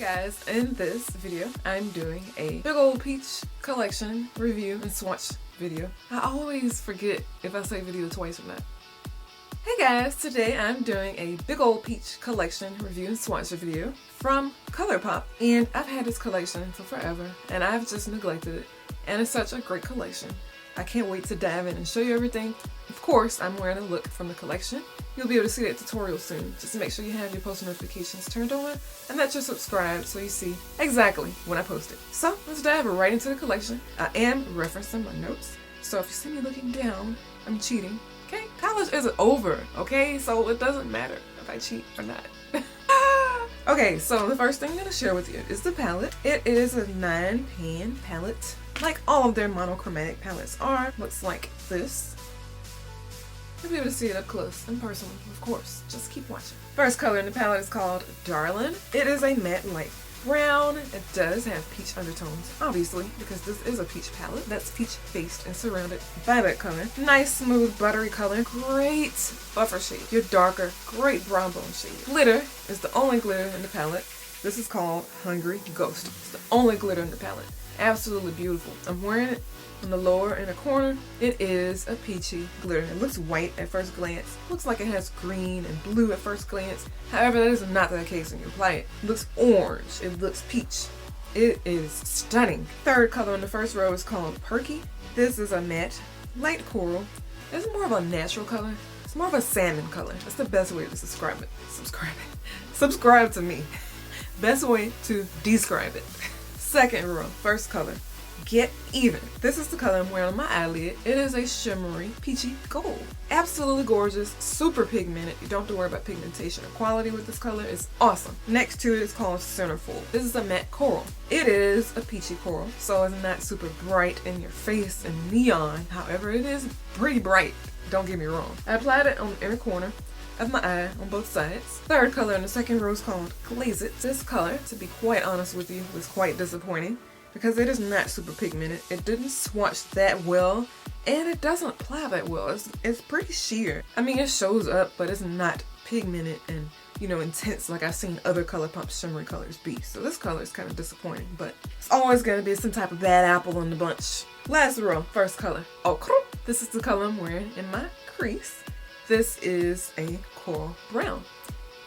Guys, in this video I'm doing a big old peach collection review and swatch video. I always forget if I say video twice or not. Hey guys, today I'm doing a big old peach collection review and swatch video from ColourPop, and I've had this collection for forever and I've just neglected it, and it's such a great collection. I can't wait to dive in and show you everything. Of course, I'm wearing a look from the collection. You'll be able to see that tutorial soon. Just make sure you have your post notifications turned on and that you're subscribed so you see exactly when I post it. So let's dive right into the collection. I am referencing my notes, so if you see me looking down, I'm cheating. Okay, college isn't over, okay? So it doesn't matter if I cheat or not. Okay, so the first thing I'm going to share with you is the palette. It is a 9-pan palette, like all of their monochromatic palettes are. Looks like this. You'll be able to see it up close and personal, of course. Just keep watching. First color in the palette is called Darling. It is a matte light brown. It does have peach undertones, obviously, because this is a peach palette that's peach based and surrounded by that color. Nice, smooth, buttery color. Great buffer shade. Your darker, great brown bone shade. Glitter is the only glitter in the palette. This is called Hungry Ghost. It's the only glitter in the palette. Absolutely beautiful. I'm wearing it on the lower inner corner. It is a peachy glitter. It looks white at first glance. Looks like it has green and blue at first glance. However, that is not the case when you apply it. It looks orange. It looks peach. It is stunning. Third color in the first row is called Perky. This is a matte light coral. It's more of a natural color. It's more of a salmon color. That's the best way to describe it. Subscribe to me. Best way to describe it. Second row, first color, Get Even. This is the color I'm wearing on my eyelid. It is a shimmery, peachy gold. Absolutely gorgeous, super pigmented. You don't have to worry about pigmentation or quality with this color. It's awesome. Next to it is called Centerfold. This is a matte coral. It is a peachy coral, so it's not super bright in your face and neon. However, it is pretty bright. Don't get me wrong. I applied it on the inner corner of my eye on both sides. Third color in the second row is called Glaze It. This color, to be quite honest with you, was quite disappointing because it is not super pigmented. It didn't swatch that well and it doesn't apply that well. It's pretty sheer. I mean, it shows up, but it's not pigmented and, you know, intense like I've seen other ColourPop shimmery colors be. So this color is kind of disappointing, but it's always going to be some type of bad apple in the bunch. Last row, first color, Ochre. This is the color I'm wearing in my crease. This is a coral brown,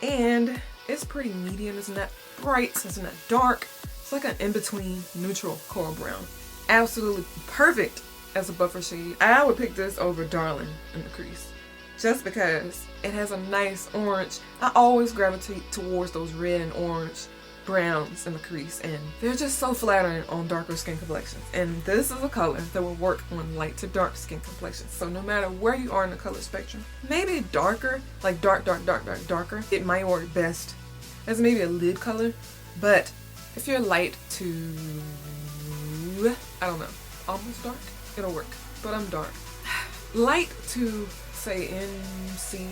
and it's pretty medium. It's not bright, it's not dark. It's like an in-between neutral coral brown. Absolutely perfect as a buffer shade. I would pick this over Darling in the crease just because it has a nice orange. I always gravitate towards those red and orange browns in the crease, and they're just so flattering on darker skin complexions, and this is a color that will work on light to dark skin complexions. So no matter where you are in the color spectrum, maybe darker, like darker, it might work best as maybe a lid color. But if you're light to, I don't know, almost dark, it'll work. But I'm dark. Light to, say, NC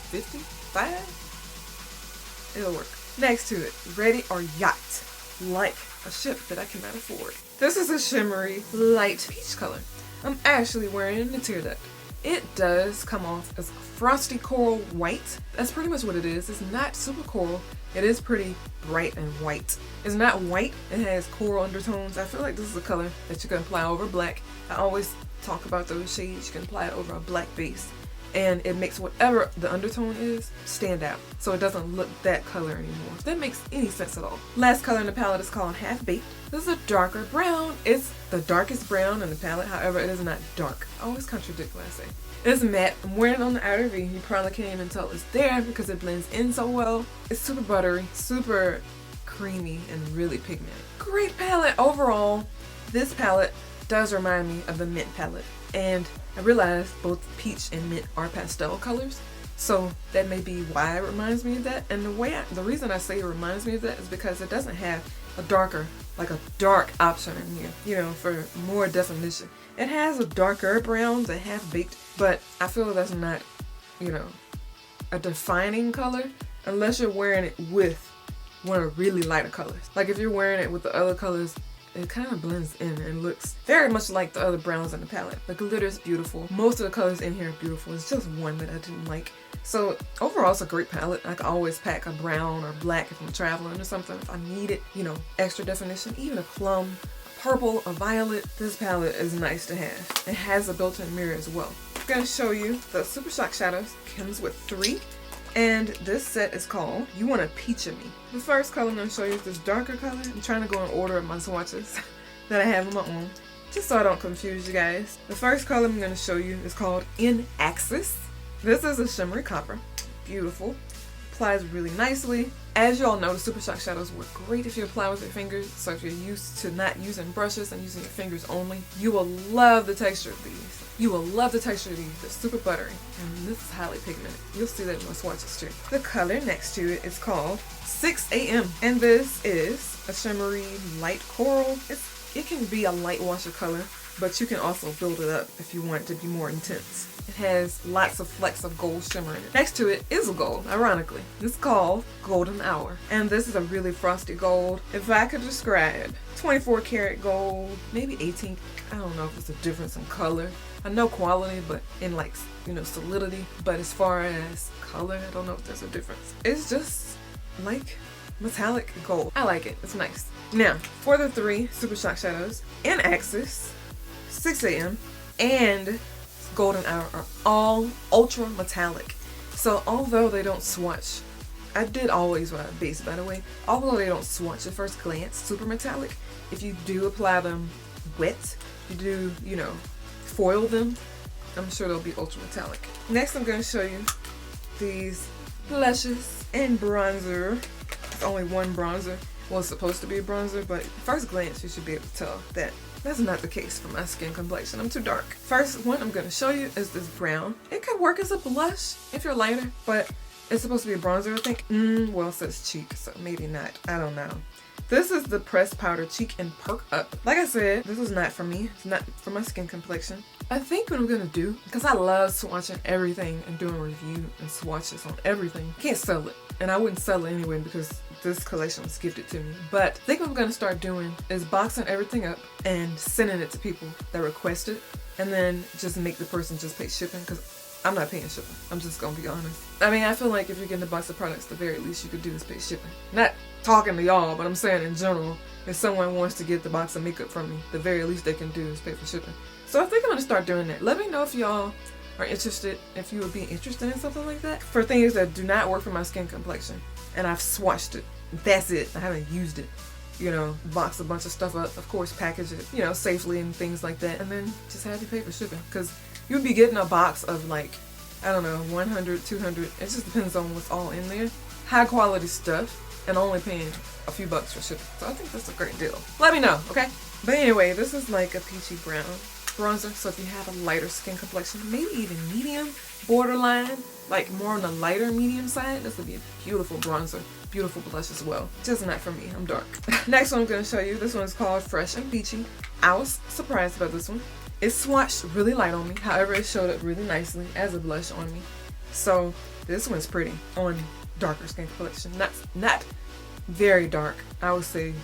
55, it'll work. Next to it, Ready or Yacht, like a ship that I cannot afford. This is a shimmery, light peach color. I'm actually wearing the tear duct. It does come off as frosty coral white. That's pretty much what it is. It's not super coral. It is pretty bright and white. It's not white. It has coral undertones. I feel like this is a color that you can apply over black. I always talk about those shades. You can apply it over a black base, and it makes whatever the undertone is stand out, so it doesn't look that color anymore. If that makes any sense at all. Last color in the palette is called Half Baked. This is a darker brown. It's the darkest brown in the palette, however it is not dark. I always contradict what I say. It's matte. I'm wearing it on the outer V. You probably can't even tell it's there because it blends in so well. It's super buttery, super creamy, and really pigmented. Great palette overall. This palette does remind me of the Mint palette, and I realized both peach and mint are pastel colors, so that may be why it reminds me of that. And the reason I say it reminds me of that is because it doesn't have a darker, like a dark option in here, you know, for more definition. It has a darker brown, a Half Baked, but I feel that's not, you know, a defining color unless you're wearing it with one of really lighter colors. Like if you're wearing it with the other colors it kind of blends in and looks very much like the other browns in the palette. The glitter is beautiful. Most of the colors in here are beautiful. It's just one that I didn't like. So overall, it's a great palette. I can always pack a brown or black if I'm traveling or something. If I need it, you know, extra definition, even a plum, purple, a violet. This palette is nice to have. It has a built-in mirror as well. I'm gonna show you the Super Shock shadows. Comes with 3. And this set is called You Want a Peach of Me. The first color I'm going to show you is this darker color. I'm trying to go in order of my swatches that I have on my own, just so I don't confuse you guys. The first color I'm going to show you is called In Axis. This is a shimmery copper. Beautiful. Applies really nicely. As you all know, the Super Shock shadows work great if you apply with your fingers. So if you're used to not using brushes and using your fingers only, you will love the texture of these. You will love the texture of these. They're super buttery. And this is highly pigmented. You'll see that in my swatches too. The color next to it is called 6 AM. And this is a shimmery light coral. It can be a light washer color, but you can also build it up if you want it to be more intense. It has lots of flecks of gold shimmer in it. Next to it is a gold, ironically. It's called Golden Hour. And this is a really frosty gold. If I could describe 24 karat gold, maybe 18. I don't know if it's a difference in color. I know quality, but in like, you know, solidity. But as far as color, I don't know if there's a difference. It's just like metallic gold. I like it. It's nice. Now, for the 3 Super Shock shadows, In Axis, 6 AM, and Golden Hour are all ultra metallic. So although they don't swatch, I did always with a base, by the way, although they don't swatch at first glance super metallic, if you do apply them wet, you do, you know, foil them, I'm sure they'll be ultra metallic. Next I'm going to show you these blushes and bronzer. It's only one bronzer. Well, it's supposed to be a bronzer, but at first glance you should be able to tell that that's not the case for my skin complexion. I'm too dark. First one I'm going to show you is this brown. It could work as a blush if you're lighter, but it's supposed to be a bronzer, I think. Well, it says cheek, so maybe not. I don't know. This is the pressed powder cheek and perk up. Like I said, this is not for me. It's not for my skin complexion. I think what I'm gonna do, because I love swatching everything and doing review and swatches on everything. Can't sell it, and I wouldn't sell it anyway because this collection was gifted to me. But I think what I'm gonna start doing is boxing everything up and sending it to people that request it, and then just make the person just pay shipping, because I'm not paying shipping. I'm just gonna be honest. I mean, I feel like if you're getting a box of products, the very least you could do is pay shipping. Not talking to y'all, but I'm saying in general, if someone wants to get the box of makeup from me, the very least they can do is pay for shipping. So I think I'm gonna start doing that. Let me know if y'all are interested, if you would be interested in something like that. For things that do not work for my skin complexion, and I've swatched it. That's it. I haven't used it. You know, box a bunch of stuff up, of course, package it, you know, safely and things like that, and then just have you pay for shipping. Because you'd be getting a box of like, I don't know, 100, 200, it just depends on what's all in there. High quality stuff, and only paying a few bucks for shipping. So I think that's a great deal. Let me know, okay? But anyway, this is like a peachy brown bronzer, so if you have a lighter skin complexion, maybe even medium, borderline, like more on the lighter medium side, this would be a beautiful bronzer. Beautiful blush as well. Just not for me, I'm dark. Next one I'm going to show you, this one is called Fresh and Peachy. I was surprised about this one. It swatched really light on me, however it showed up really nicely as a blush on me. So this one's pretty on darker skin complexion. Not very dark, I would say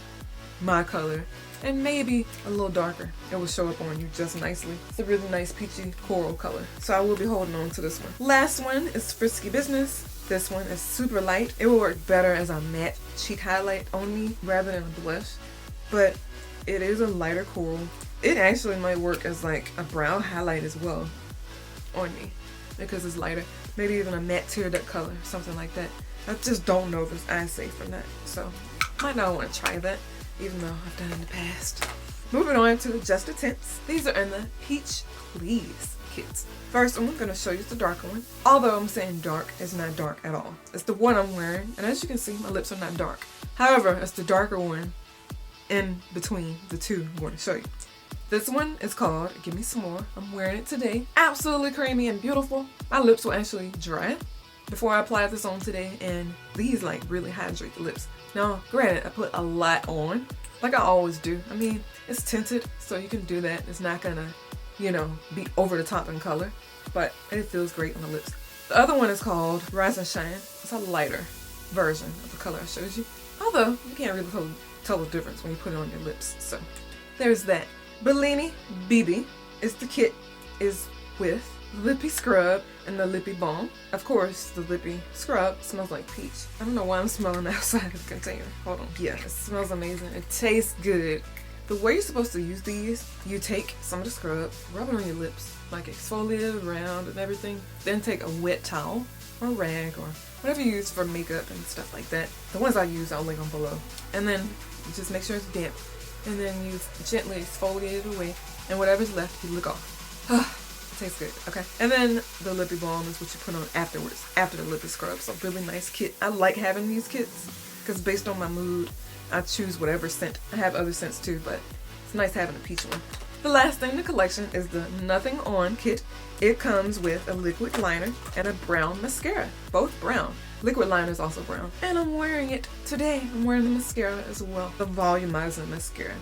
my color, and maybe a little darker. It will show up on you just nicely. It's a really nice peachy coral color. So I will be holding on to this one. Last one is Frisky Business. This one is super light. It will work better as a matte cheek highlight on me rather than a blush, but it is a lighter coral. It actually might work as like a brow highlight as well on me because it's lighter. Maybe even a matte tear duct color, something like that. I just don't know if it's eye safe or not, so might not want to try that, even though I've done it in the past. Moving on to Just the Tints. These are in the Peach Please kits. First, I'm going to show you the darker one. Although I'm saying dark, it's not dark at all. It's the one I'm wearing, and as you can see, my lips are not dark. However, it's the darker one in between the two I'm going to show you. This one is called Give Me Some More. I'm wearing it today. Absolutely creamy and beautiful. My lips will actually dry before I apply this on today, and these like really hydrate the lips. Now, granted, I put a lot on, like I always do. I mean, it's tinted, so you can do that. It's not gonna, you know, be over the top in color, but it feels great on the lips. The other one is called Rise and Shine. It's a lighter version of the color I showed you. Although, you can't really tell the difference when you put it on your lips. So there's that. Bellini BB is the kit, is with Lippy Scrub and the Lippy Balm. Of course, the Lippy Scrub smells like peach. I don't know why I'm smelling the outside of the container. Hold on. Yeah, it smells amazing. It tastes good. The way you're supposed to use these, you take some of the scrub, rub it on your lips, like exfoliate it around and everything. Then take a wet towel or rag or whatever you use for makeup and stuff like that. The ones I use, I'll link on below. And then you just make sure it's damp. And then you gently exfoliate it away. And whatever's left, you lick off. Tastes good, okay? And then the Lippy Balm is what you put on afterwards, after the Lippy Scrub. So really nice kit. I like having these kits because based on my mood, I choose whatever scent. I have other scents too, but it's nice having a peach one. The last thing in the collection is the Nothing On kit. It comes with a liquid liner and a brown mascara, both brown. Liquid liner is also brown. And I'm wearing it today. I'm wearing the mascara as well, the volumizing mascara.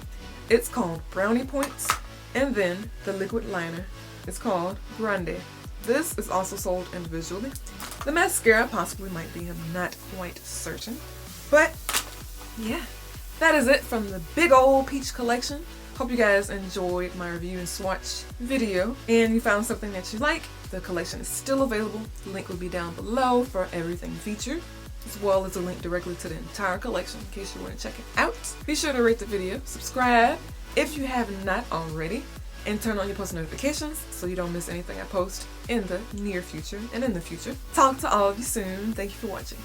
It's called Brownie Points, and then the liquid liner is called Grande. This is also sold individually. The mascara possibly might be, I'm not quite certain, but yeah. That is it from the big old peach collection. Hope you guys enjoyed my review and swatch video and you found something that you like. The collection is still available. The link will be down below for everything featured, as well as a link directly to the entire collection in case you want to check it out. Be sure to rate the video, subscribe if you have not already, and turn on your post notifications so you don't miss anything I post in the near future and in the future. Talk to all of you soon. Thank you for watching.